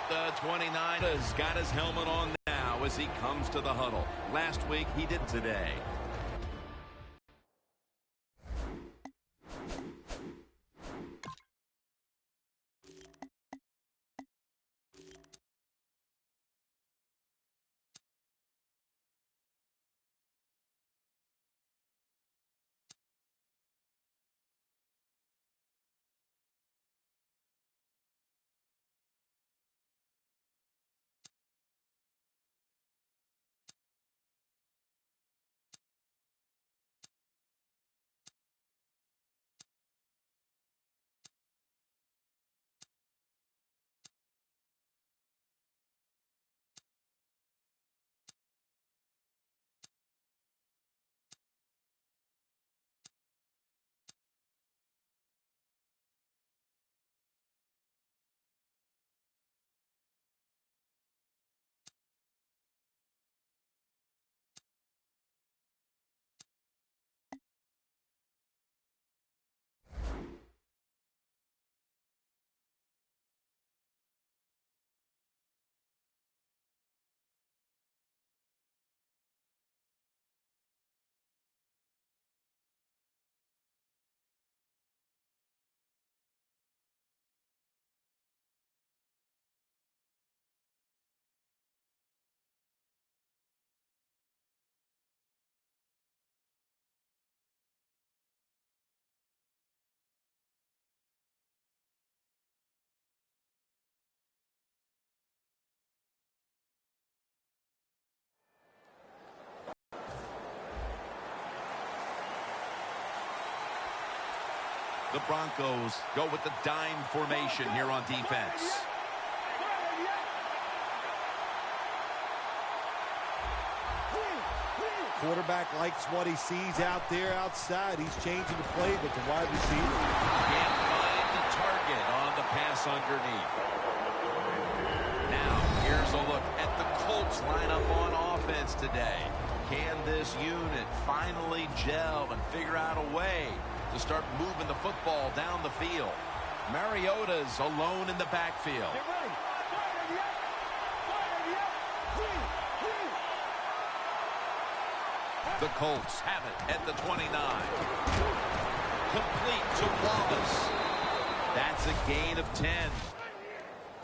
the 29. Has got his helmet on now as he comes to the huddle. Last week, he did today. The Broncos go with the dime formation here on defense. Quarterback likes what he sees out there outside. He's changing the play with the wide receiver. Can't find the target on the pass underneath. Now, here's a look at the Colts lineup on offense today. Can this unit finally gel and figure out a way to start moving the football down the field? Mariota's alone in the backfield. The Colts have it at the 29. Complete to Wallace. That's a gain of 10.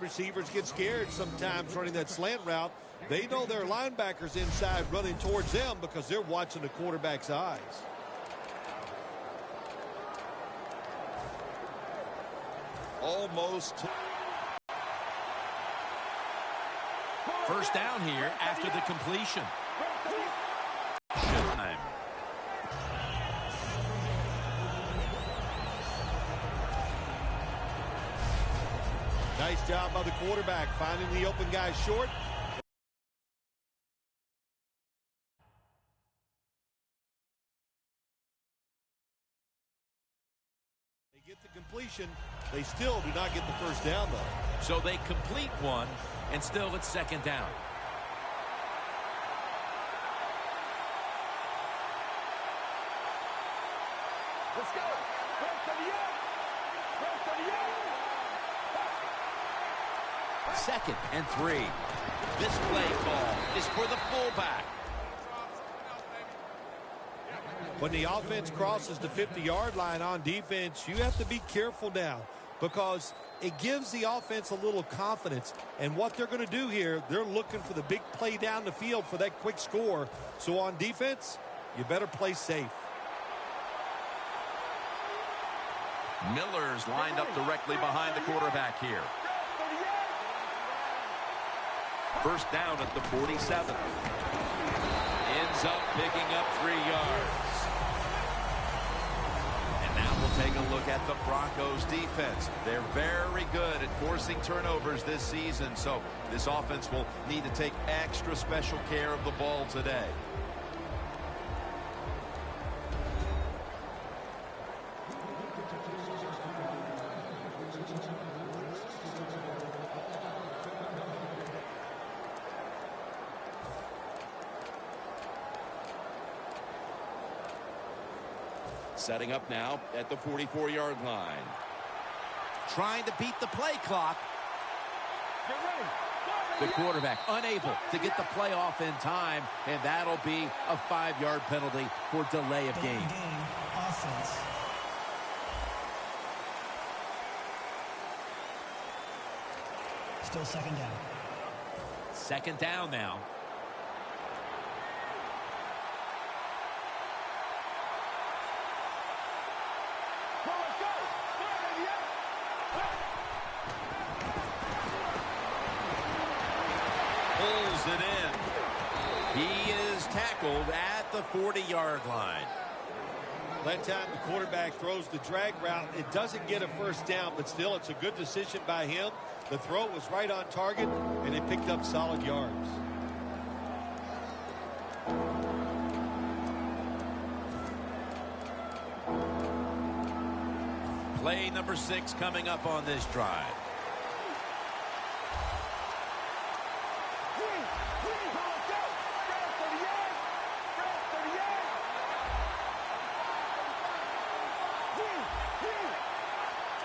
Receivers get scared sometimes running that slant route. They know their linebackers inside running towards them because they're watching the quarterback's eyes. Almost. First down here after the completion. Time. Nice job by the quarterback finding the open guy short. They get the completion. They still do not get the first down, though. So they complete one, and still it's second down. Let's go. Second and 3. This play call is for the fullback. When the offense crosses the 50-yard line on defense, you have to be careful now because it gives the offense a little confidence. And what they're going to do here, they're looking for the big play down the field for that quick score. So on defense, you better play safe. Miller's lined up directly behind the quarterback here. First down at the 47. Ends up picking up 3 yards. And now we'll take a look at the Broncos defense. They're very good at forcing turnovers this season, so this offense will need to take extra special care of the ball today. Setting up now at the 44-yard line. Trying to beat the play clock. The quarterback unable to get the play off in time, and that'll be a 5-yard penalty for delay of game. Offense. Still second down. Second down now. Pulls it in. He is tackled at the 40-yard line. That time the quarterback throws the drag route. It doesn't get a first down, but still it's a good decision by him. The throw was right on target, and it picked up solid yards. Play number 6 coming up on this drive.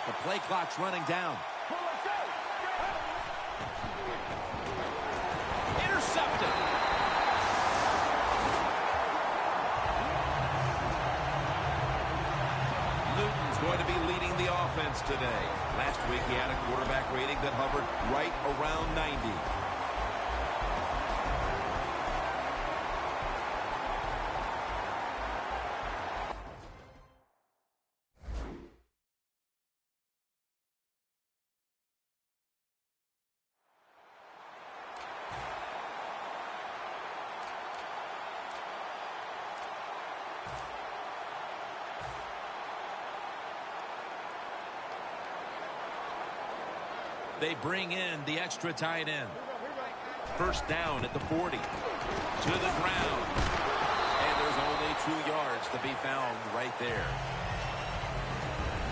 The play clock's running down. Intercepted. Newton's going to be leading the offense today. Last week he had a quarterback rating that hovered right around 90. They bring in the extra tight end. First down at the 40. To the ground. And there's only 2 yards to be found right there.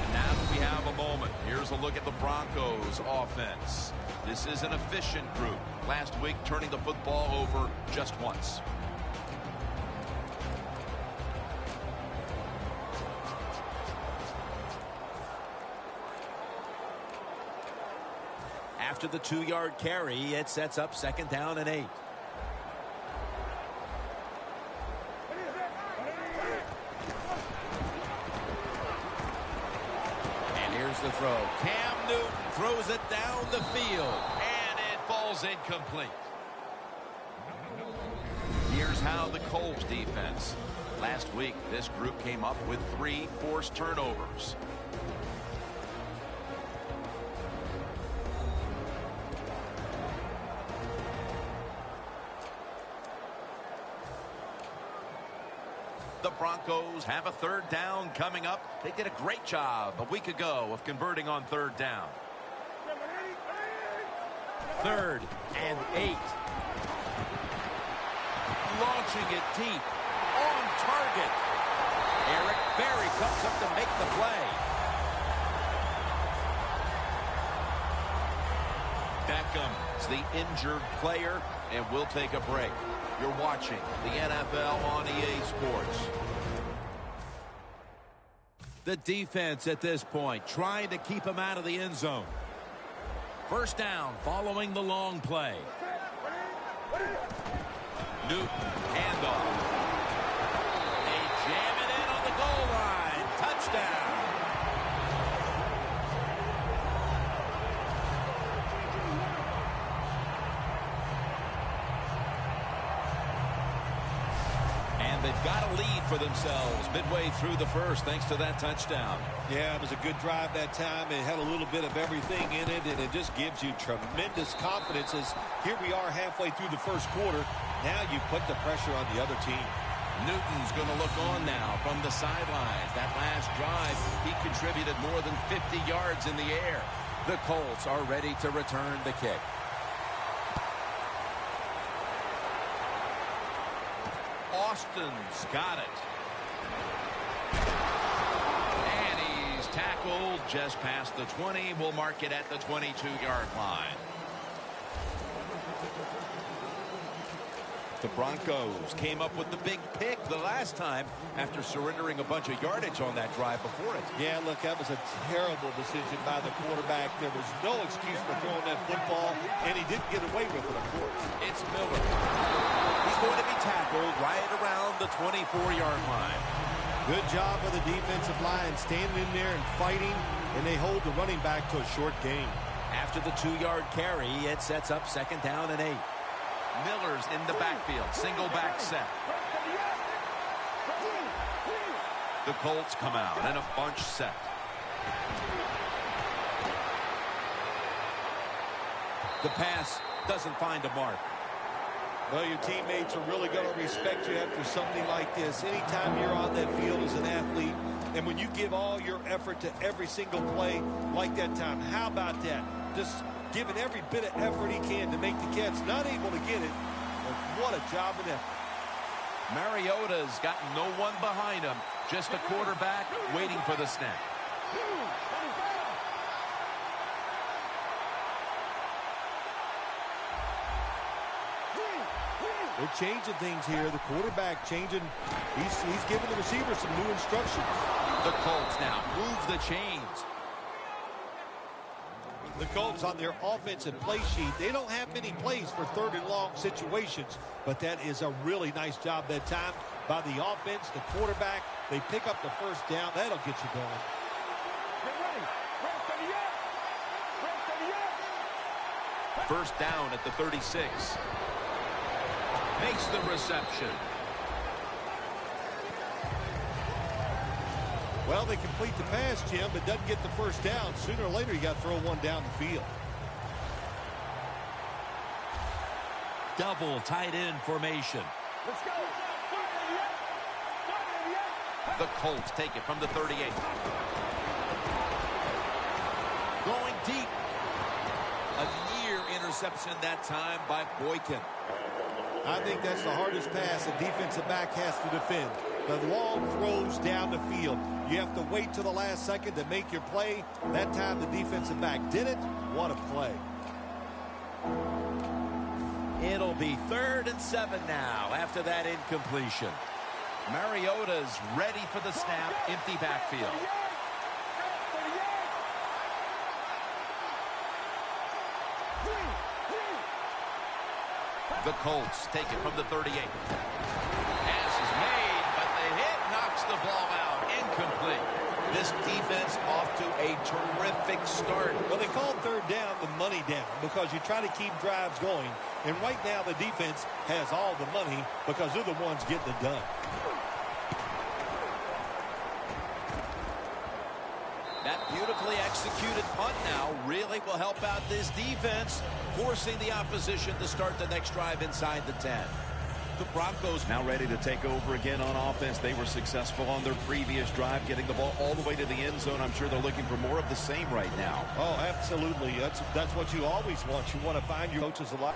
And now we have a moment. Here's a look at the Broncos offense. This is an efficient group. Last week turning the football over just once. After the 2-yard carry, it sets up second down and 8. And here's the throw. Cam Newton throws it down the field, and it falls incomplete. Here's how the Colts defense. Last week, this group came up with 3 forced turnovers. The Broncos have a third down coming up. They did a great job a week ago of converting on third down. 3rd and 8. Launching it deep. On target. Eric Berry comes up to make the play. Beckham's the injured player, and we'll take a break. You're watching the NFL on EA Sports. The defense at this point trying to keep him out of the end zone. First down following the long play. Newton, handoff. They jam it in on the goal line. Touchdown. They've got a lead for themselves midway through the first thanks to that touchdown. Yeah, it was a good drive that time. It had a little bit of everything in it, and it just gives you tremendous confidence as here we are halfway through the first quarter. Now you put the pressure on the other team. Newton's going to look on now from the sidelines. That last drive, he contributed more than 50 yards in the air. The Colts are ready to return the kick. Austin's got it. And he's tackled just past the 20. We'll mark it at the 22-yard line. The Broncos came up with the big pick the last time after surrendering a bunch of yardage on that drive before it. Yeah, look, that was a terrible decision by the quarterback. There was no excuse for throwing that football, and he didn't get away with it, of course. It's Miller. He's going to be tackled right around the 24-yard line. Good job of the defensive line standing in there and fighting, and they hold the running back to a short gain. After the 2-yard carry, it sets up 2nd down and 8. Miller's in the backfield, single back set. The Colts come out and a bunch set. The pass doesn't find a mark. Well, your teammates are really going to respect you after something like this. Anytime you're on that field as an athlete, and when you give all your effort to every single play like that time, how about that? Just giving every bit of effort he can to make the catch. Not able to get it, but what a job and effort. Mariota's got no one behind him, just a quarterback waiting for the snap. They're changing things here. The quarterback changing. He's giving the receiver some new instructions. The Colts now move the chains. The Colts on their offensive play sheet, they don't have many plays for 3rd and long situations, but that is a really nice job that time by the offense, the quarterback. They pick up the 1st down. That'll get you going. First down at the 36. Makes the reception. Well, they complete the pass, Jim, but doesn't get the 1st down. Sooner or later, you got to throw one down the field. Double tight end formation. Let's go. The Colts take it from the 38. Going deep. A near interception that time by Boykin. I think that's the hardest pass a defensive back has to defend. The long throws down the field. You have to wait till the last second to make your play. That time the defensive back did it. What a play. It'll be 3rd and 7 now after that incompletion. Mariota's ready for the snap. Empty backfield. The Colts take it from the 38. Pass is made, but the hit knocks the ball out. Incomplete. This defense off to a terrific start. Well, they called 3rd down the money down because you try to keep drives going. And right now the defense has all the money because they're the ones getting it done. That beautifully executed punt now really will help out this defense, forcing the opposition to start the next drive inside the 10. The Broncos now ready to take over again on offense. They were successful on their previous drive, getting the ball all the way to the end zone. I'm sure they're looking for more of the same right now. Oh, absolutely. That's what you always want. You want to find your coaches a lot.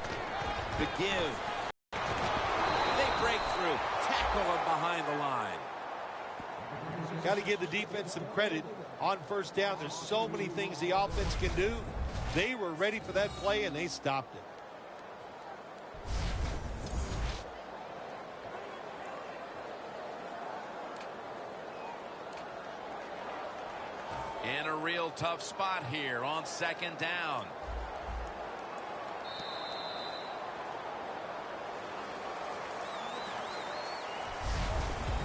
The give. They break through. Tackle him behind the line. Got to give the defense some credit on 1st down. There's so many things the offense can do. They were ready for that play, and they stopped it. In a real tough spot here on 2nd down.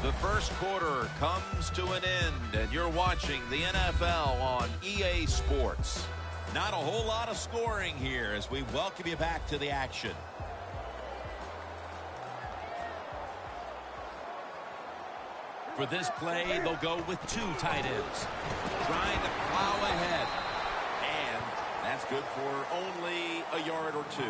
The first quarter comes to an end, and you're watching the NFL on EA Sports. Not a whole lot of scoring here as we welcome you back to the action. For this play, they'll go with 2 tight ends. Trying to plow ahead. And that's good for only a yard or 2.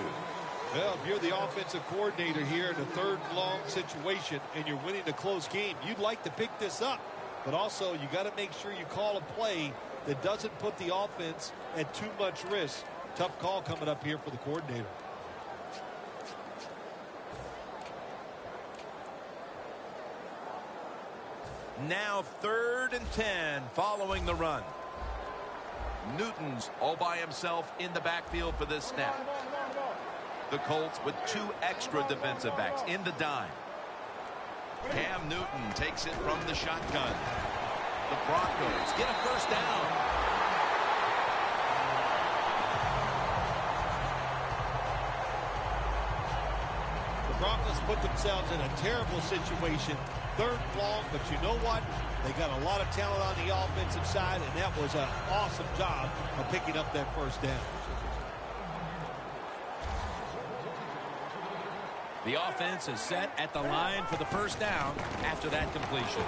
Well, if you're the offensive coordinator here in a 3rd and long situation and you're winning a close game, you'd like to pick this up. But also, you got to make sure you call a play that doesn't put the offense at too much risk. Tough call coming up here for the coordinator. Now 3rd and 10 following the run. Newton's all by himself in the backfield for this snap. The Colts with 2 extra defensive backs in the dime. Cam Newton takes it from the shotgun. The Broncos get a first down. The Broncos put themselves in a terrible situation. 3rd and long, but you know what? They got a lot of talent on the offensive side, and that was an awesome job of picking up that first down. The offense is set at the line for the first down after that completion.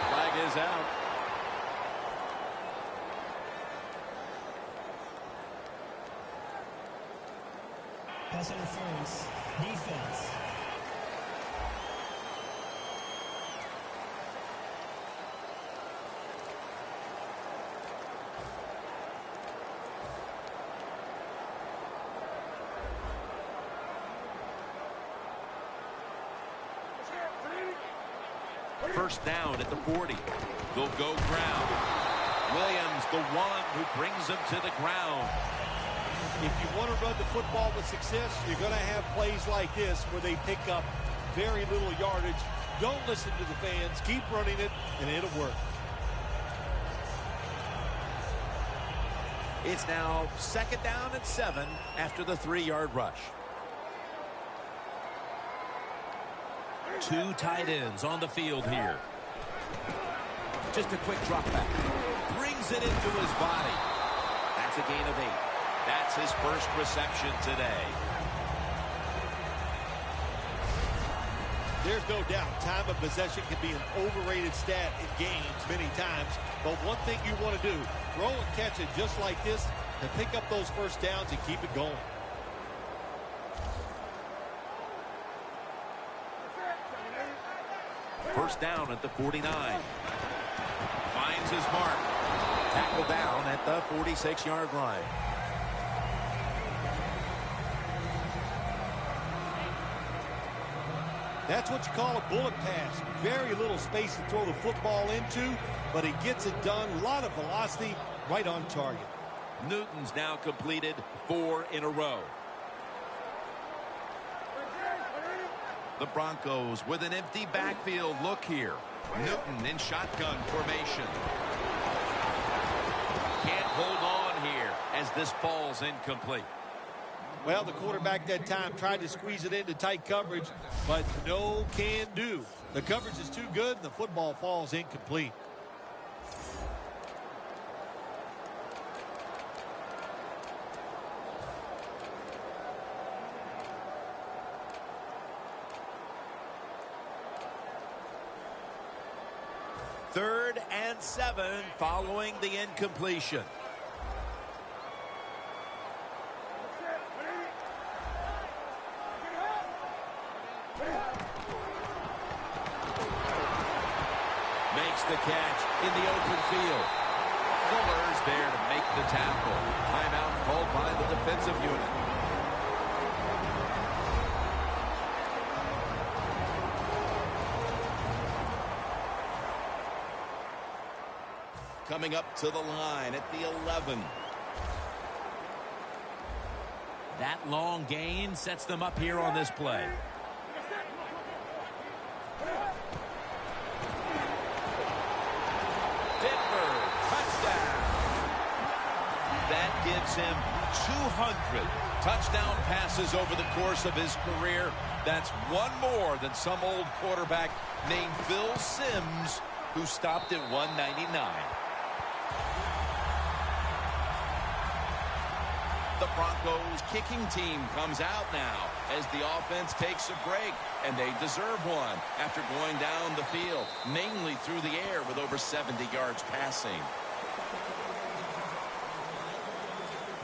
Flag is out. Pass interference. Defense. First down at the 40. They'll go ground. Williams, the one who brings them to the ground. If you want to run the football with success, you're going to have plays like this where they pick up very little yardage. Don't listen to the fans. Keep running it, and it'll work. It's now 2nd down and 7 after the 3-yard rush. 2 tight ends on the field here. Just a quick drop back. Brings it into his body. That's a gain of 8. That's his first reception today. There's no doubt time of possession can be an overrated stat in games many times. But one thing you want to do, throw and catch it just like this and pick up those first downs and keep it going. First down at the 49. Finds his mark. Tackle down at the 46-yard line. That's what you call a bullet pass. Very little space to throw the football into, but he gets it done. A lot of velocity, right on target. Newton's now completed 4 in a row. The Broncos with an empty backfield look here. Newton in shotgun formation. Can't hold on here as this falls incomplete. Well, the quarterback that time tried to squeeze it into tight coverage, but no can do. The coverage is too good, and the football falls incomplete. Third and 7 following the incompletion. Makes the catch in the open field. Fuller's there to make the tackle. Timeout called by the defensive unit. Coming up to the line at the 11. That long gain sets them up here on this play. Denver, touchdown. That gives him 200 touchdown passes over the course of his career. That's one more than some old quarterback named Phil Simms, who stopped at 199. The Broncos kicking team comes out now as the offense takes a break, and they deserve one after going down the field, mainly through the air with over 70 yards passing.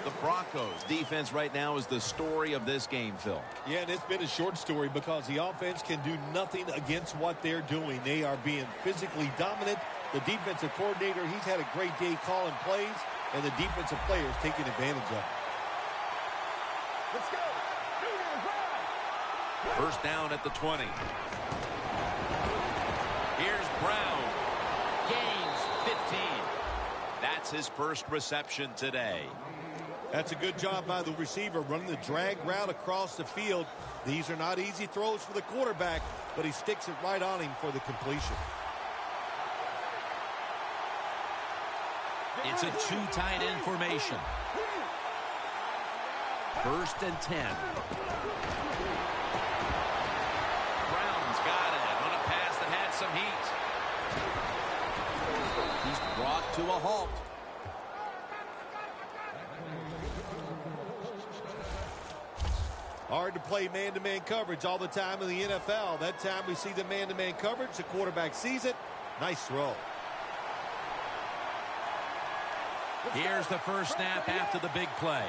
The Broncos defense right now is the story of this game, Phil. Yeah, and it's been a short story because the offense can do nothing against what they're doing. They are being physically dominant. The defensive coordinator, he's had a great day calling plays, and the defensive players taking advantage of it. Let's go. First down at the 20. Here's Brown. Gains 15. That's his first reception today. That's a good job by the receiver, running the drag route across the field. These are not easy throws for the quarterback, but he sticks it right on him for the completion. It's a two tight end formation. 1st and 10. Brown's got it on a pass that had some heat. He's brought to a halt. Hard to play man-to-man coverage all the time in the NFL. That time we see the man-to-man coverage. The quarterback sees it. Nice throw. Here's the first snap after the big play.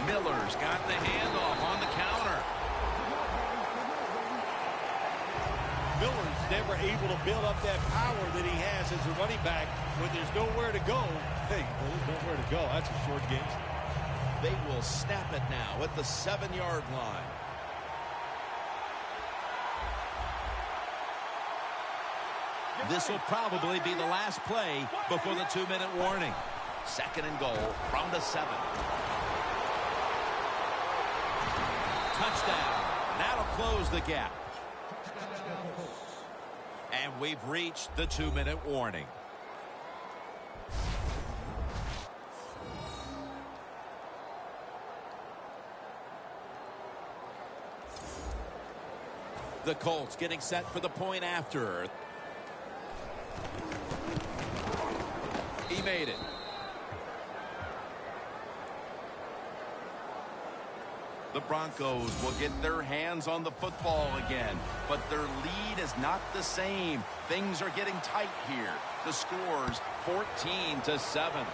Miller's got the handoff on the counter. Miller's never able to build up that power that he has as a running back when there's nowhere to go. Hey, there's nowhere to go. That's a short game. They will snap it now at the 7-yard line. This will probably be the last play before the 2-minute warning. 2nd and goal from the 7. Touchdown. That'll close the gap. And we've reached the 2-minute warning. The Colts getting set for the point after. He made it. The Broncos will get their hands on the football again, but their lead is not the same. Things are getting tight here. The score's 14-7.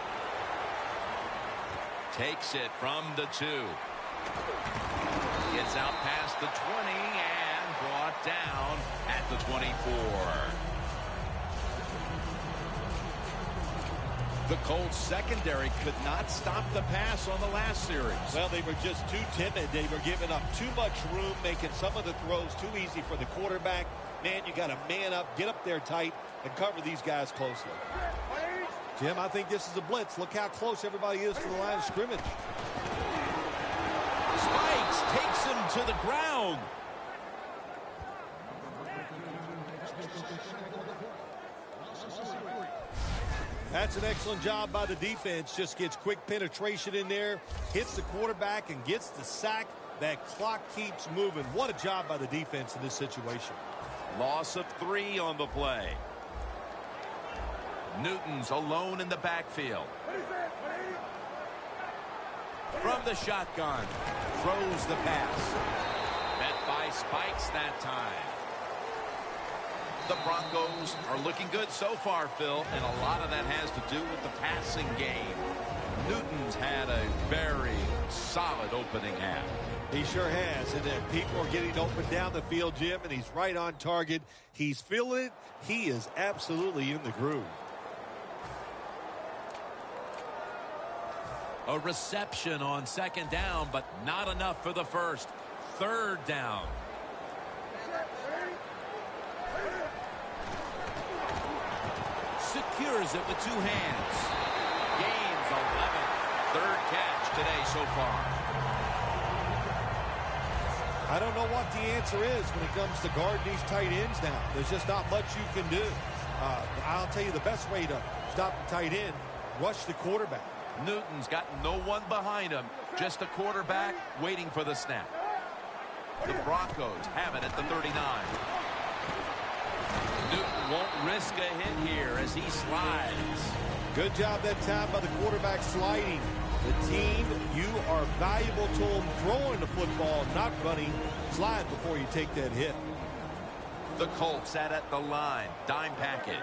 Takes it from the 2. Gets out past the 20 and brought down at the 24. The Colts secondary could not stop the pass on the last series. Well, they were just too timid. They were giving up too much room, making some of the throws too easy for the quarterback. Man, you got to man up, get up there tight, and cover these guys closely. Jim, I think this is a blitz. Look how close everybody is to the line of scrimmage. Spikes takes him to the ground. That's an excellent job by the defense. Just gets quick penetration in there, hits the quarterback, and gets the sack. That clock keeps moving. What a job by the defense in this situation. Loss of 3 on the play. Newton's alone in the backfield. From the shotgun, throws the pass. Met by Spikes that time. The Broncos are looking good so far, Phil, and a lot of that has to do with the passing game. Newton's had a very solid opening half. He sure has, and then people are getting open down the field, Jim, and he's right on target. He's feeling it. He is absolutely in the groove. A reception on 2nd down, but not enough for the first. 3rd down. Secures it with 2 hands. Gains 11. 3rd catch today so far. I don't know what the answer is when it comes to guarding these tight ends now. There's just not much you can do. I'll tell you the best way to stop the tight end, rush the quarterback. Newton's got no one behind him, just a quarterback waiting for the snap. The Broncos have it at the 39. Newton won't risk a hit here as he slides. Good job that time by the quarterback sliding. The team, you are valuable to them throwing the football, not running. Slide before you take that hit. The Colts sat at the line. Dime package.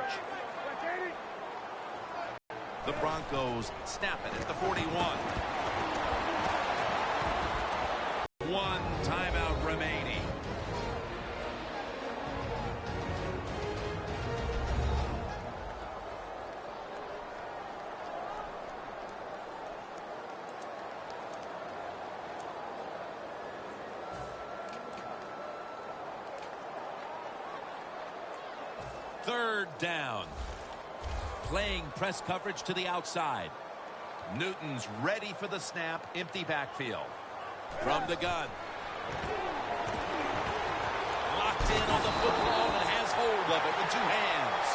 The Broncos snap it at the 41. 1 timeout remaining. Third down. playing press coverage to the outside. Newton's ready for the snap. Empty backfield. From the gun. Locked in on the football and has hold of it with two hands.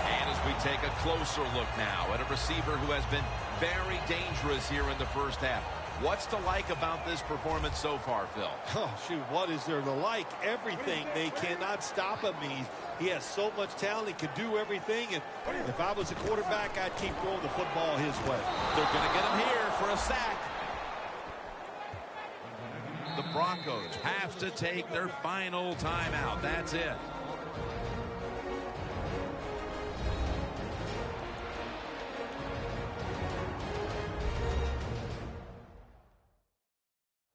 And as we take a closer look now at a receiver who has been very dangerous here in the first half. What's to like about this performance so far, Phil? Oh, shoot, what is there to like? Everything. They cannot stop him. He has so much talent. He can do everything. And if I was a quarterback, I'd keep throwing the football his way. They're going to get him here for a sack. The Broncos have to take their final timeout. That's it.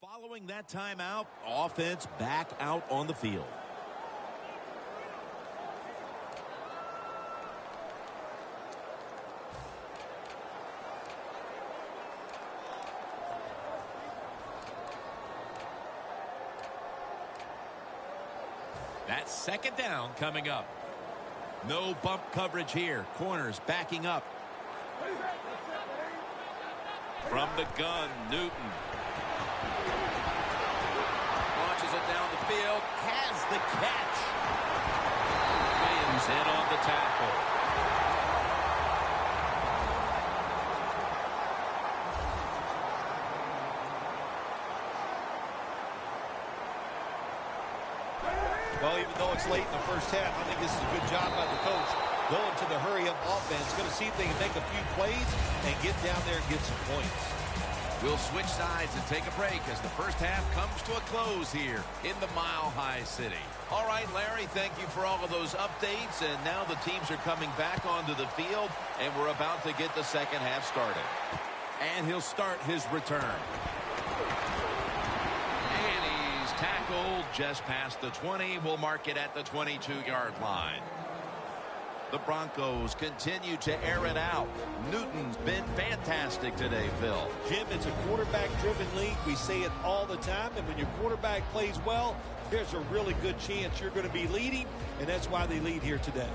Following that timeout, offense back out on the field. That's second down coming up. No bump coverage here. Corners backing up. From the gun, Newton. Launches it down the field. Has the catch. Williams in on the tackle. Well, even though it's late in the first half, I think this is a good job by the coach. Going to the hurry-up offense. Going to see if they can make a few plays and get down there and get some points. We'll switch sides and take a break as the first half comes to a close here in the Mile High City. All right, Larry, thank you for all of those updates. And now the teams are coming back onto the field, and we're about to get the second half started. And he'll start his return. And he's tackled just past the 20. We'll mark it at the 22-yard line. The Broncos continue to air it out. Newton's been fantastic today, Phil. Jim, it's a quarterback-driven league. We say it all the time. And when your quarterback plays well, there's a really good chance you're going to be leading. And that's why they lead here today.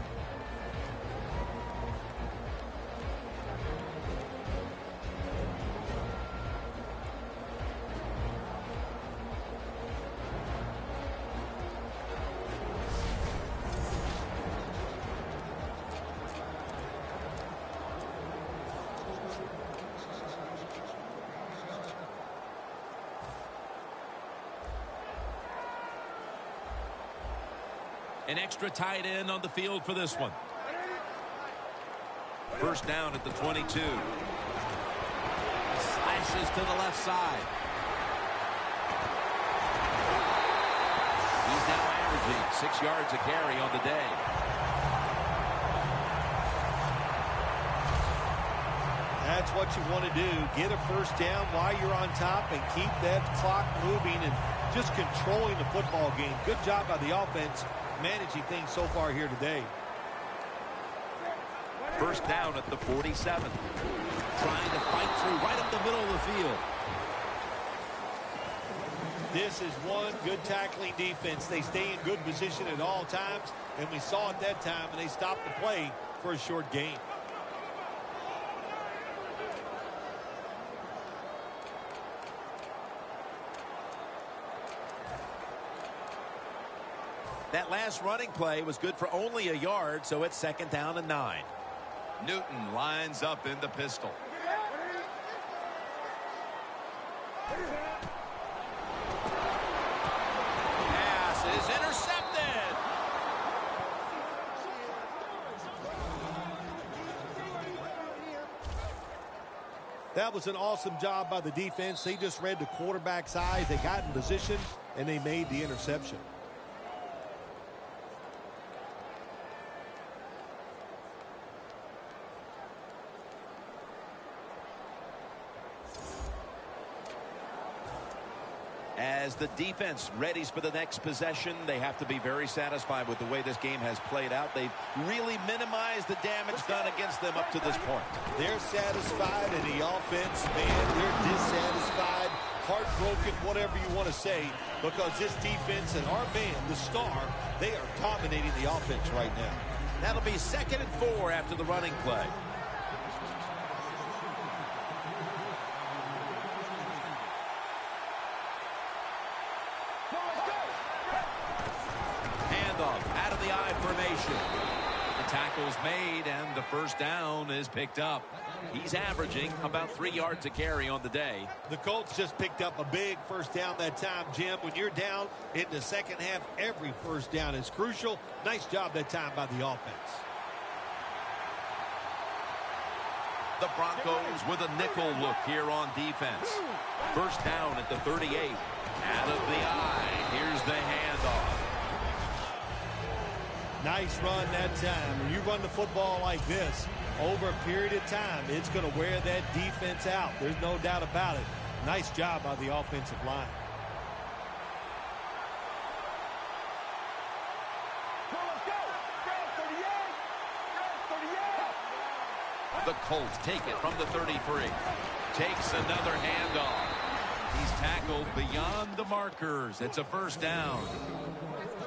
An extra tight end on the field for this one. First down at the 22. Slashes to the left side. He's now averaging 6 yards a carry on the day. That's what you want to do. Get a first down while you're on top and keep that clock moving and just controlling the football game. Good job by the offense managing things so far here today. First down at the 47. Trying to fight through right up the middle of the field. This is one good tackling defense. They stay in good position at all times, and we saw it that time, and they stopped the play for a short gain. That last running play was good for only a yard, so it's second down and 9. Newton lines up in the pistol. Pass is intercepted. That was an awesome job by the defense. They just read the quarterback's eyes. They got in position, and they made the interception. As the defense readies for the next possession, they have to be very satisfied with the way this game has played out. They've really minimized the damage done against them up to this point. They're satisfied, and the offense, man, they're dissatisfied. heartbroken, whatever you want to say, because this defense and our man, the star, they are dominating the offense right now. That'll be 2nd and 4 after the running play. Handoff out of the I formation. The tackle's made, and the first down is picked up. He's averaging about 3 yards a carry on the day. The Colts just picked up a big first down that time, Jim. When you're down in the second half, every first down is crucial. Nice job that time by the offense. The Broncos with a nickel look here on defense. First down at the 38. Out of the I. Here's the handoff. Nice run that time. When you run the football like this, over a period of time, it's going to wear that defense out. There's no doubt about it. Nice job by the offensive line. The Colts take it from the 33. Takes another handoff. He's tackled beyond the markers. It's a first down.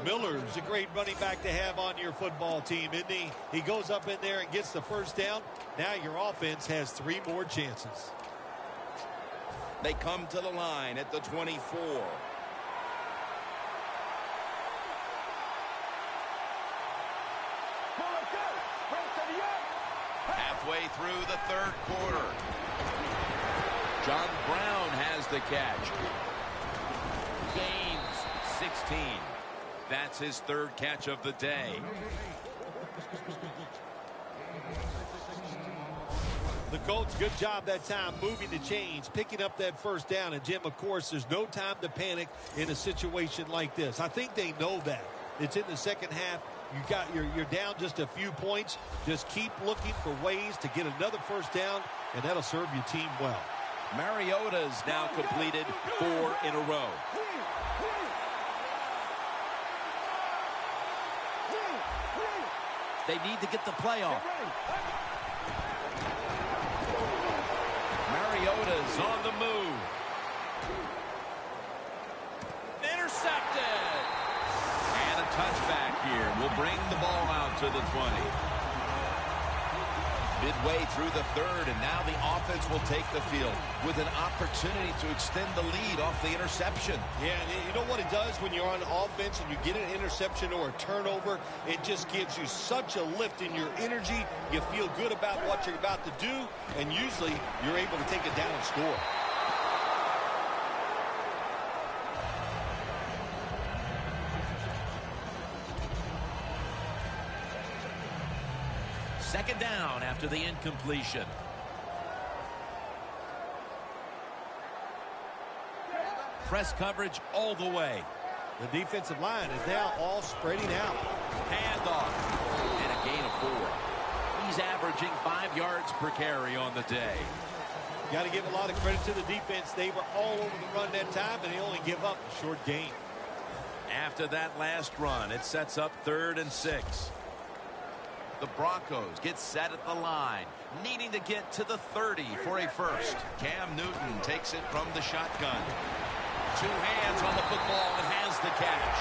Miller's a great running back to have on your football team, isn't he? He goes up in there and gets the first down. Now your offense has 3 more chances. They come to the line at the 24. Halfway through the 3rd quarter. John Brown has the catch. Gains 16. That's his 3rd catch of the day. The Colts, good job that time moving the chains, picking up that first down. And, Jim, of course, there's no time to panic in a situation like this. I think they know that. It's in the second half. You're down just a few points. Just keep looking for ways to get another first down, and that'll serve your team well. Mariota's now completed 4 in a row. They need to get the play off. Mariota's on the move. Intercepted. And a touchback here will bring the ball out to the 20. Midway through the 3rd, and now the offense will take the field with an opportunity to extend the lead off the interception. Yeah, and you know what it does when you're on offense and you get an interception or a turnover? It just gives you such a lift in your energy. You feel good about what you're about to do, and usually you're able to take it down and score. Second down after the incompletion. Press coverage all the way. The defensive line is now all spreading out. Handoff. And a gain of 4. He's averaging 5 yards per carry on the day. Got to give a lot of credit to the defense. They were all over the run that time, and they only give up a short gain. After that last run, it sets up 3rd and 6. The Broncos get set at the line, needing to get to the 30 for a first. Cam Newton takes it from the shotgun. 2 hands on the football and has the catch.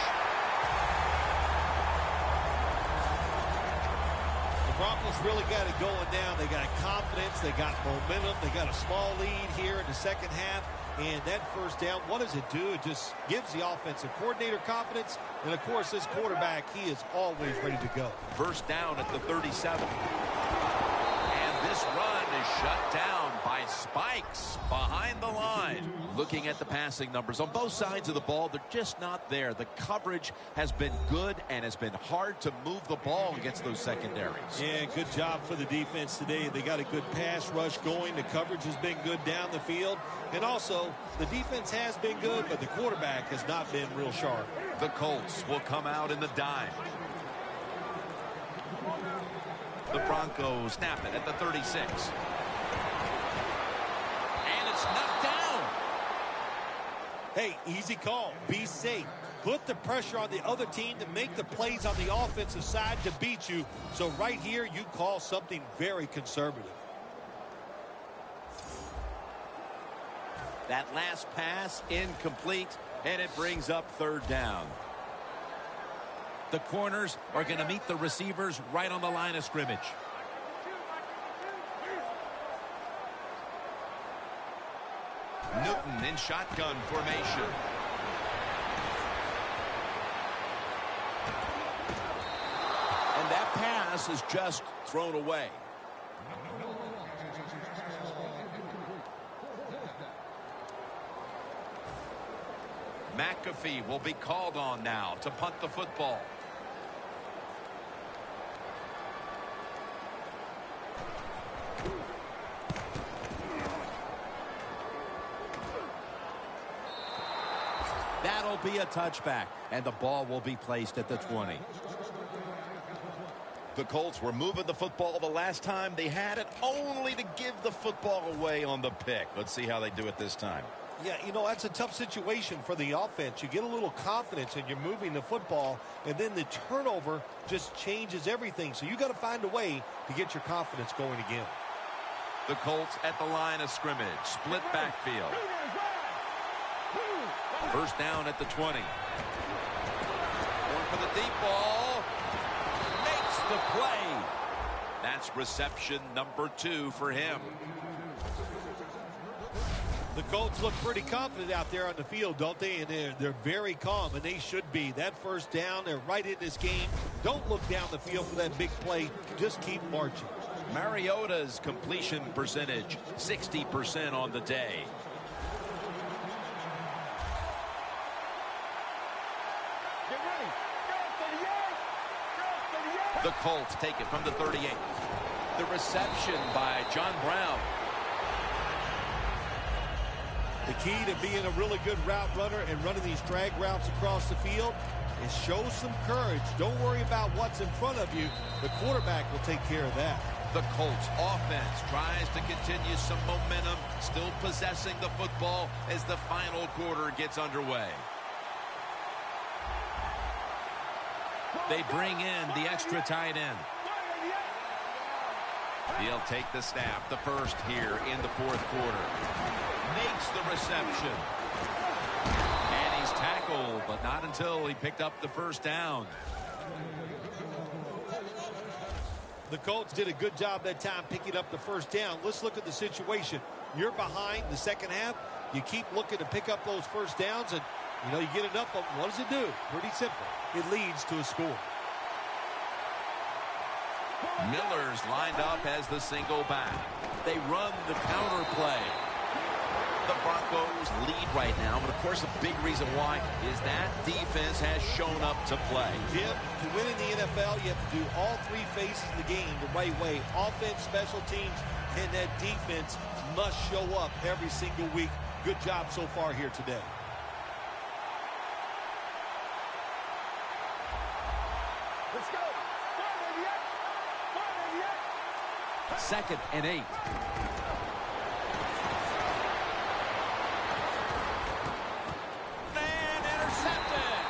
The Broncos really got it going now. They got confidence. They got momentum. They got a small lead here in the second half. And that first down, what does it do? It just gives the offensive coordinator confidence. And, of course, this quarterback, he is always ready to go. First down at the 37. And this run is shut down by Spikes behind the line. Looking at the passing numbers on both sides of the ball, they're just not there. The coverage has been good and has been hard to move the ball against those secondaries. Yeah, good job for the defense today. They got a good pass rush going. The coverage has been good down the field. And also, the defense has been good, but the quarterback has not been real sharp. The Colts will come out in the dime. The Broncos snap it at the 36. And it's knocked down. Hey, easy call. Be safe. Put the pressure on the other team to make the plays on the offensive side to beat you. So right here, you call something very conservative. That last pass incomplete, and it brings up third down. The corners are going to meet the receivers right on the line of scrimmage. Newton in shotgun formation. And that pass is just thrown away. McAfee will be called on now to punt the football. That'll be a touchback, and the ball will be placed at the 20. The Colts were moving the football the last time they had it, only to give the football away on the pick. Let's see how they do it this time. Yeah, you know, that's a tough situation for the offense. You get a little confidence and you're moving the football, and then the turnover just changes everything. So you got to find a way to get your confidence going again. The Colts at the line of scrimmage. Split backfield. First down at the 20. Going for the deep ball. Makes the play. That's reception number 2 for him. The Colts look pretty confident out there on the field, don't they? And they're very calm, and they should be. That first down, they're right in this game. Don't look down the field for that big play. Just keep marching. Mariota's completion percentage, 60% on the day. Get ready. Go, 38. The Colts take it from the 38. The reception by John Brown. The key to being a really good route runner and running these drag routes across the field is show some courage. Don't worry about what's in front of you. The quarterback will take care of that. The Colts offense tries to continue some momentum, still possessing the football as the final quarter gets underway. They bring in the extra tight end. He'll take the snap, the first here in the fourth quarter. Makes the reception. And he's tackled, but not until he picked up the first down. The Colts did a good job that time picking up the first down. Let's look at the situation. You're behind the second half. You keep looking to pick up those first downs, and you know you get enough of them. What does it do? Pretty simple. It leads to a score. Miller's lined up as the single back. They run the counter play. The Broncos lead right now, but of course a big reason why is that defense has shown up to play. Jim, to win in the NFL, you have to do all 3 phases of the game the right way. Offense, special teams, and that defense must show up every single week. Good job so far here today. Let's go. 2nd and 8. And intercepted.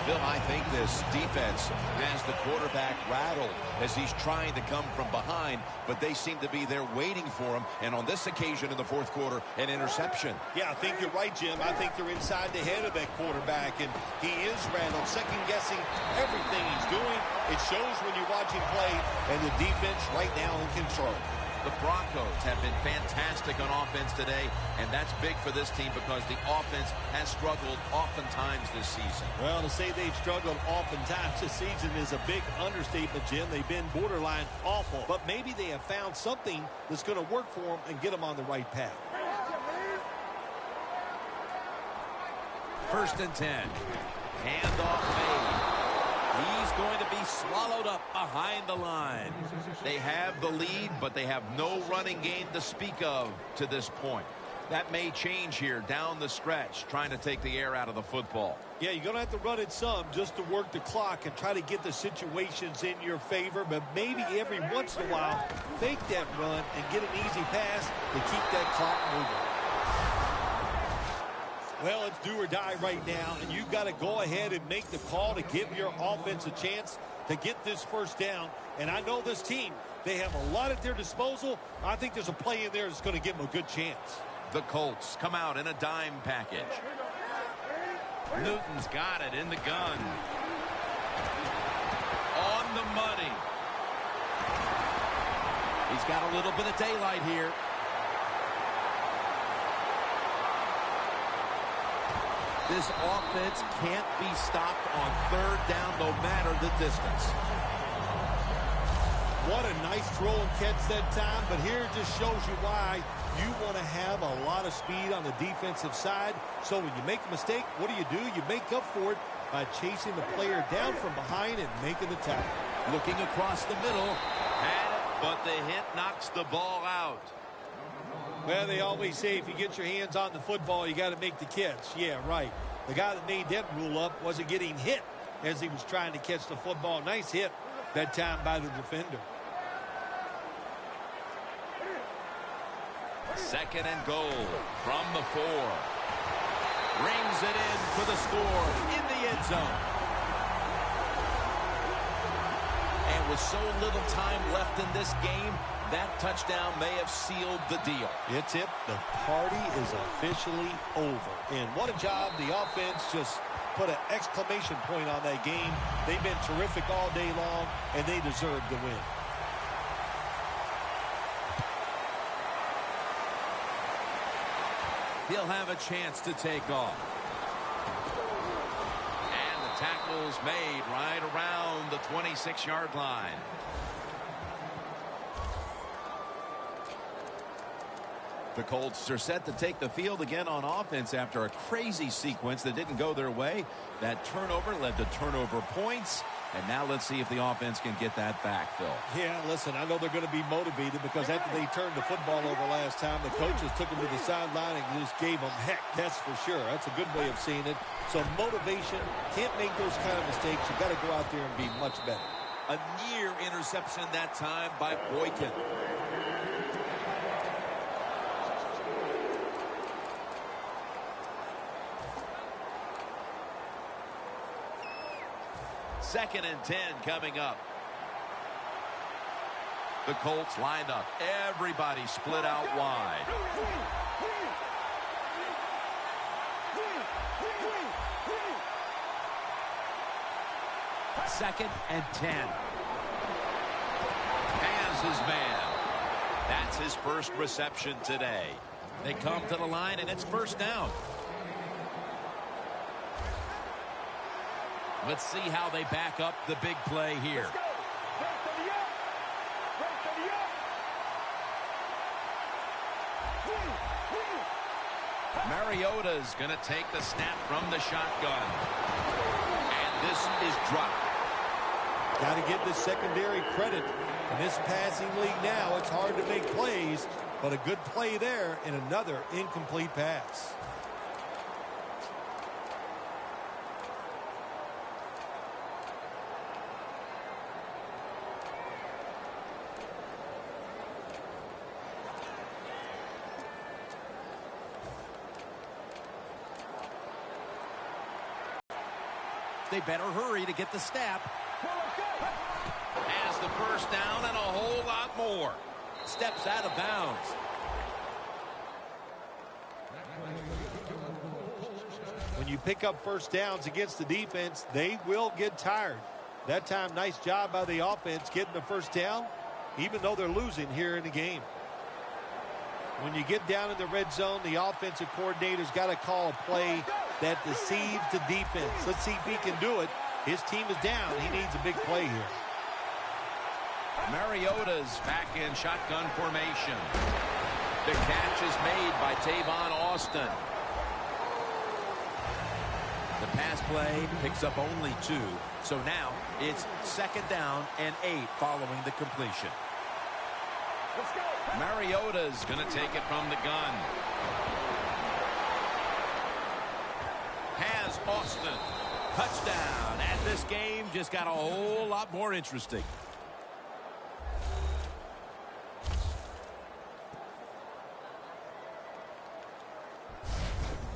Phil, I think this defense has the quarterback rattled as he's trying to come from behind, but they seem to be there waiting for him. And on this occasion in the fourth quarter, an interception. Yeah, I think you're right, Jim. I think they're inside the head of that quarterback, and he is rattled, second-guessing everything he's doing. It shows when you watch him play, and the defense right now in control. The Broncos have been fantastic on offense today, and that's big for this team because the offense has struggled oftentimes this season. Well, to say they've struggled oftentimes this season is a big understatement, Jim. They've been borderline awful, but maybe they have found something that's going to work for them and get them on the right path. 1st and 10. Handoff made. He's going to be swallowed up behind the line. They have the lead, but they have no running game to speak of to this point. That may change here down the stretch, trying to take the air out of the football. Yeah, you're going to have to run it some just to work the clock and try to get the situations in your favor, but maybe every once in a while, fake that run and get an easy pass to keep that clock moving. Well, it's do or die right now, and you've got to go ahead and make the call to give your offense a chance to get this first down. And I know this team, they have a lot at their disposal. I think there's a play in there that's going to give them a good chance. The Colts come out in a dime package. Newton's got it in the gun. On the money. He's got a little bit of daylight here. This offense can't be stopped on third down no matter the distance. What a nice throw and catch that time, but here it just shows you why you want to have a lot of speed on the defensive side. So when you make a mistake, what do? You make up for it by chasing the player down from behind and making the tackle. Looking across the middle, but the hit knocks the ball out. Well, they always say if you get your hands on the football, you got to make the catch. Yeah, right. The guy that made that rule up wasn't getting hit as he was trying to catch the football. Nice hit that time by the defender. Second and goal from the 4. Rings it in for the score in the end zone. And with so little time left in this game, that touchdown may have sealed the deal. It's it. The party is officially over. And what a job. The offense just put an exclamation point on that game. They've been terrific all day long, and they deserve the win. He'll have a chance to take off. And the tackle's made right around the 26-yard line. The Colts are set to take the field again on offense after a crazy sequence that didn't go their way. That turnover led to turnover points. And now let's see if the offense can get that back, Phil. Yeah, listen, I know they're going to be motivated because after they turned the football over last time, the coaches took them to the sideline and just gave them heck, that's for sure. That's a good way of seeing it. So motivation, can't make those kind of mistakes. You've got to go out there and be much better. A near interception that time by Boykin. Second and 10 coming up. The Colts lined up. Everybody split out wide. Second and 10. Has his man. That's his first reception today. They come to the line and it's first down. Let's see how they back up the big play here. Mariota's going to take the snap from the shotgun. And this is dropped. Got to give the secondary credit. In this passing league now, it's hard to make plays, but a good play there and another incomplete pass. They better hurry to get the snap. Has the first down and a whole lot more. Steps out of bounds. When you pick up first downs against the defense, they will get tired. That time, nice job by the offense getting the first down, even though they're losing here in the game. When you get down in the red zone, the offensive coordinator's got to call a play that deceives the defense. Let's see if he can do it. His team is down. He needs a big play here. Mariota's back in shotgun formation. The catch is made by Tavon Austin. The pass play picks up only 2. So now it's second down and 8 following the completion. Mariota's going to take it from the gun. Has Austin. Touchdown. And this game just got a whole lot more interesting.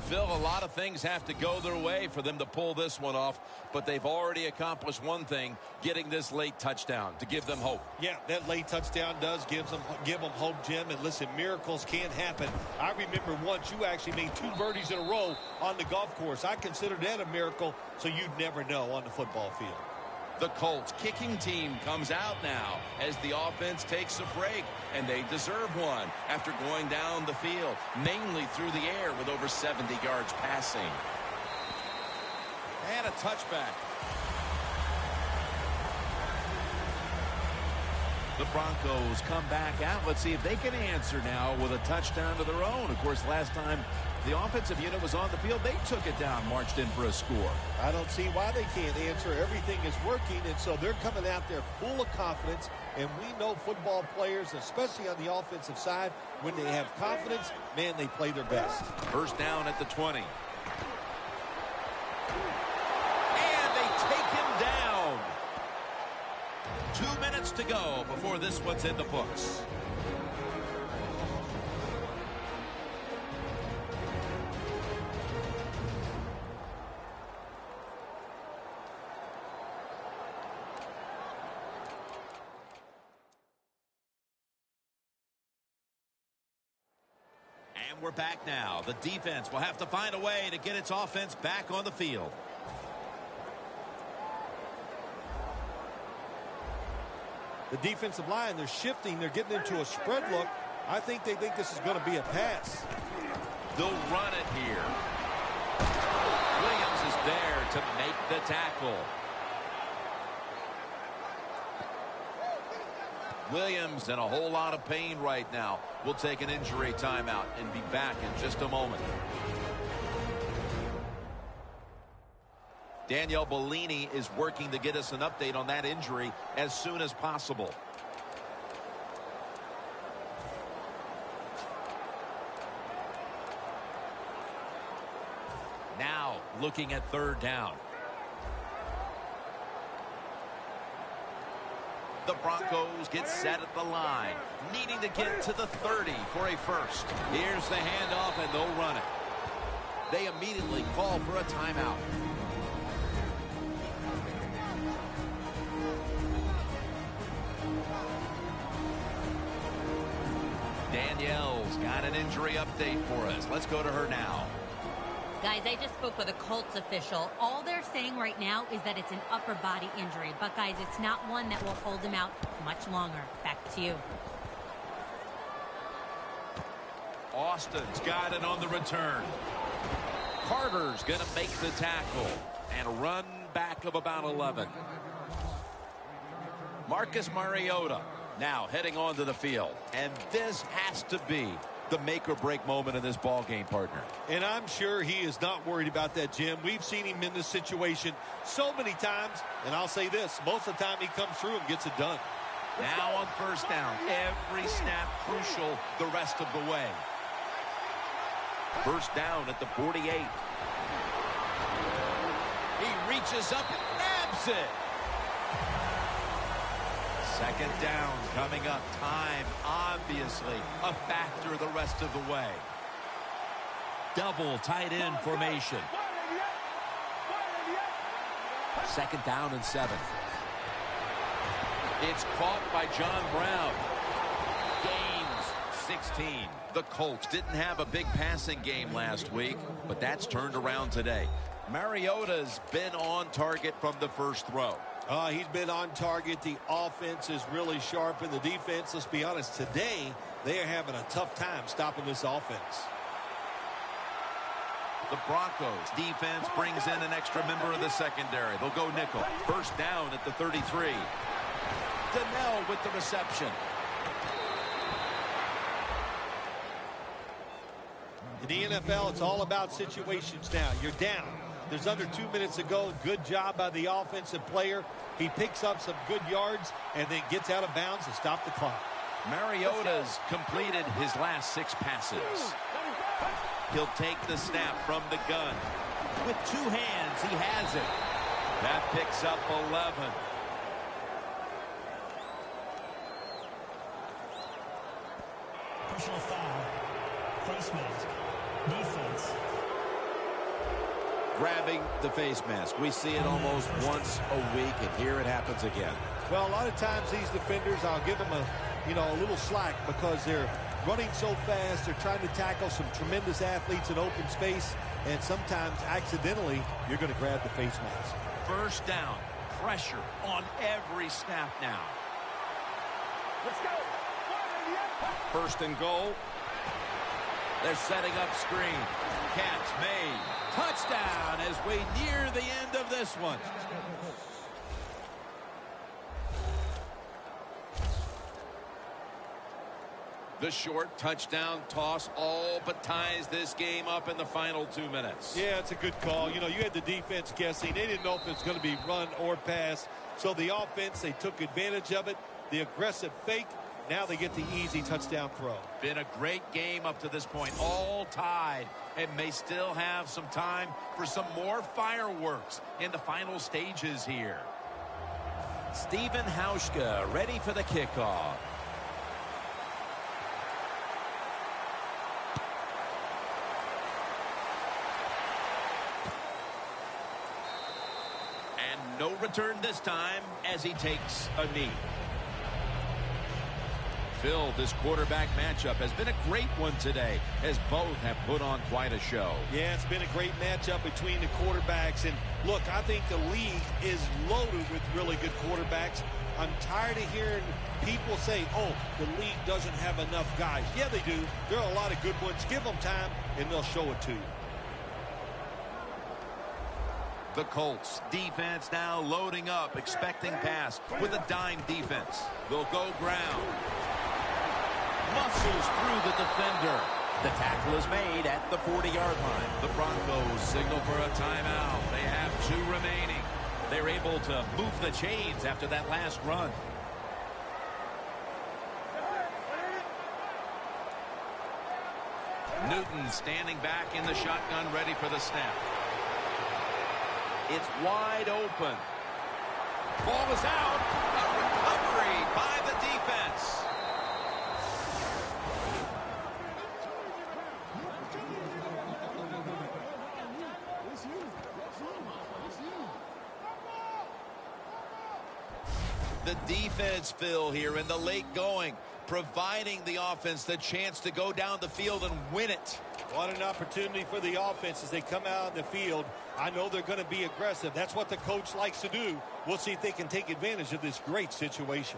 Phil, a lot of things have to go their way for them to pull this one off, but they've already accomplished one thing, getting this late touchdown to give them hope. Yeah, that late touchdown does give them hope, Jim. And listen, miracles can happen. I remember once you actually made 2 birdies in a row on the golf course. I consider that a miracle, so you'd never know on the football field. The Colts kicking team comes out now as the offense takes a break, and they deserve one after going down the field, mainly through the air with over 70 yards passing. And a touchback. The Broncos come back out. Let's see if they can answer now with a touchdown of their own. Of course, last time the offensive unit was on the field, they took it down, marched in for a score. I don't see why they can't answer. Everything is working, and so they're coming out there full of confidence. And we know football players, especially on the offensive side, when they have confidence, man, they play their best. First down at the 20. And they take him down. 2 minutes to go before this one's in the books. And we're back now. The defense will have to find a way to get its offense back on the field. The defensive line, they're shifting. They're getting into a spread look. I think they think this is going to be a pass. They'll run it here. Williams is there to make the tackle. Williams in a whole lot of pain right now. We'll take an injury timeout and be back in just a moment. Danielle Bellini is working to get us an update on that injury as soon as possible. Now looking at third down. The Broncos get set at the line, needing to get to the 30 for a first. Here's the handoff, and they'll run it. They immediately call for a timeout. Danielle's got an injury update for us. Let's go to her now. Guys, I just spoke with a Colts official. All they're saying right now is that it's an upper body injury. But, guys, it's not one that will hold him out much longer. Back to you. Austin's got it on the return. Carter's going to make the tackle. And a run back of about 11. Marcus Mariota now heading onto the field. And this has to be the make-or-break moment in this ball game, partner. And I'm sure he is not worried about that, Jim. We've seen him in this situation so many times, and I'll say this, most of the time he comes through and gets it done. Now on first down, every snap crucial the rest of the way. First down at the 48. He reaches up and nabs it. Second down coming up. Time, obviously, a factor the rest of the way. Double tight end formation. Second down and 7. It's caught by John Brown. Gains 16. The Colts didn't have a big passing game last week, but that's turned around today. Mariota's been on target from the first throw. He's been on target. The offense is really sharp, and the defense, let's be honest, today they are having a tough time stopping this offense. The Broncos defense brings in an extra member of the secondary. They'll go nickel. First down at the 33. Donnell with the reception. In the NFL, it's all about situations now. You're down. There's under 2 minutes to go. Good job by the offensive player. He picks up some good yards and then gets out of bounds to stop the clock. Mariota's completed his last 6 passes. He'll take the snap from the gun. With 2 hands, he has it. That picks up 11. Personal foul. Face mask. Defense. grabbing the face mask. We see it almost once a week, and here it happens again. Well, a lot of times these defenders, I'll give them a little slack because they're running so fast. They're trying to tackle some tremendous athletes in open space, and sometimes accidentally you're going to grab the face mask. First down. Pressure on every snap now. Let's go. First and goal. They're setting up screen. Catch made. Touchdown as we near the end of this one. The short touchdown toss all but ties this game up in the final 2 minutes. Yeah, it's a good call. You had the defense guessing. They didn't know if it's going to be run or pass. So the offense, they took advantage of it. The aggressive fake. Now they get the easy touchdown throw. Been a great game up to this point. All tied. And may still have some time for some more fireworks in the final stages here. Steven Hauschka ready for the kickoff. No return this time as he takes a knee. Phil, this quarterback matchup has been a great one today as both have put on quite a show. Yeah, it's been a great matchup between the quarterbacks. And look, I think the league is loaded with really good quarterbacks. I'm tired of hearing people say, oh, the league doesn't have enough guys. Yeah, they do. There are a lot of good ones. Give them time, and they'll show it to you. The Colts defense now loading up, expecting pass with a dime defense. They'll go ground. Muscles through the defender. The tackle is made at the 40-yard line. The Broncos signal for a timeout. They have 2 remaining. They're able to move the chains after that last run. Newton standing back in the shotgun, ready for the snap. It's wide open. Ball is out. A recovery by the defense. The defense, Phil, here in the late going, providing the offense the chance to go down the field and win it. What an opportunity for the offense as they come out on the field. I know they're going to be aggressive. That's what the coach likes to do. We'll see if they can take advantage of this great situation.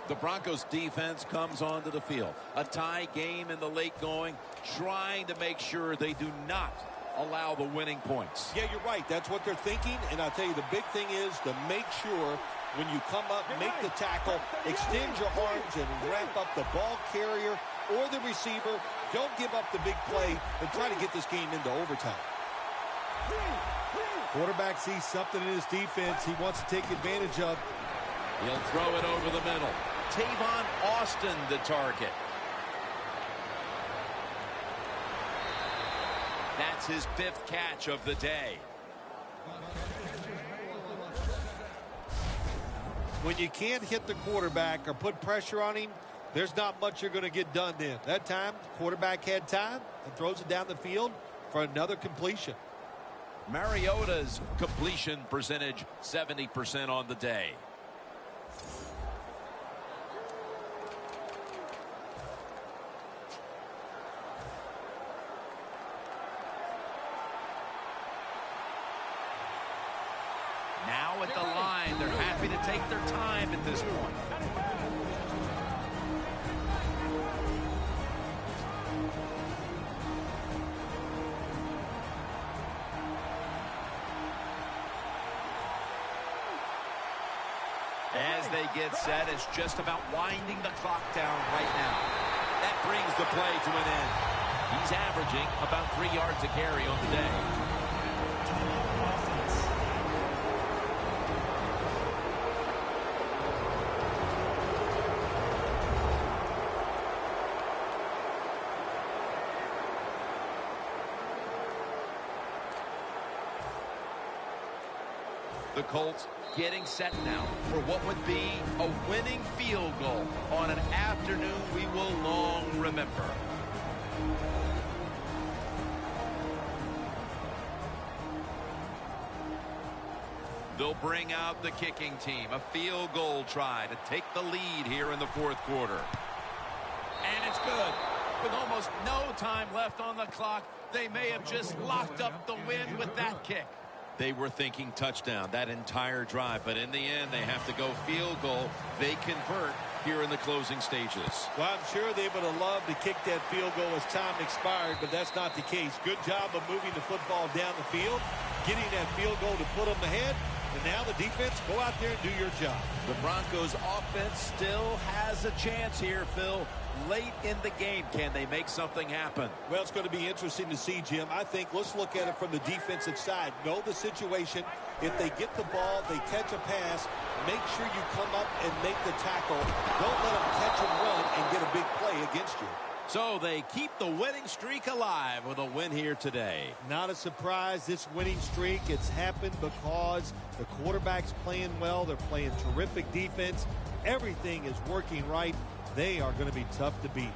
The Broncos defense comes onto the field. A tie game in the late going, trying to make sure they do not allow the winning points. Yeah, you're right. That's what they're thinking. And I'll tell you, the big thing is to make sure when you come up, make the tackle, extend your arms and wrap up the ball carrier or the receiver. Don't give up the big play and try to get this game into overtime. Quarterback sees something in his defense he wants to take advantage of. He'll throw it over the middle. Tavon Austin, the target. That's his 5th catch of the day. When you can't hit the quarterback or put pressure on him, there's not much you're going to get done then. That time, quarterback had time and throws it down the field for another completion. Mariota's completion percentage, 70% on the day. Now at the line, they're happy to take their time at this point. As they get set, it's just about winding the clock down right now. That brings the play to an end. He's averaging about 3 yards a carry on the day. The Colts getting set now for what would be a winning field goal on an afternoon we will long remember. They'll bring out the kicking team. A field goal try to take the lead here in the fourth quarter. And it's good. With almost no time left on the clock, they may have just locked up the win with that kick. They were thinking touchdown that entire drive, but in the end, they have to go field goal. They convert here in the closing stages. Well, I'm sure they would have loved to kick that field goal as time expired, but that's not the case. Good job of moving the football down the field, getting that field goal to put them ahead, and now the defense, go out there and do your job. The Broncos offense still has a chance here, Phil. Late in the game, can they make something happen? Well, it's going to be interesting to see, Jim. I think let's look at it from the defensive side. Know the situation. If they get the ball, they catch a pass, make sure you come up and make the tackle. Don't let them catch and run and get a big play against you. So they keep the winning streak alive with a win here today. Not a surprise, this winning streak. It's happened because the quarterback's playing well. They're playing terrific defense. Everything is working right. They are going to be tough to beat.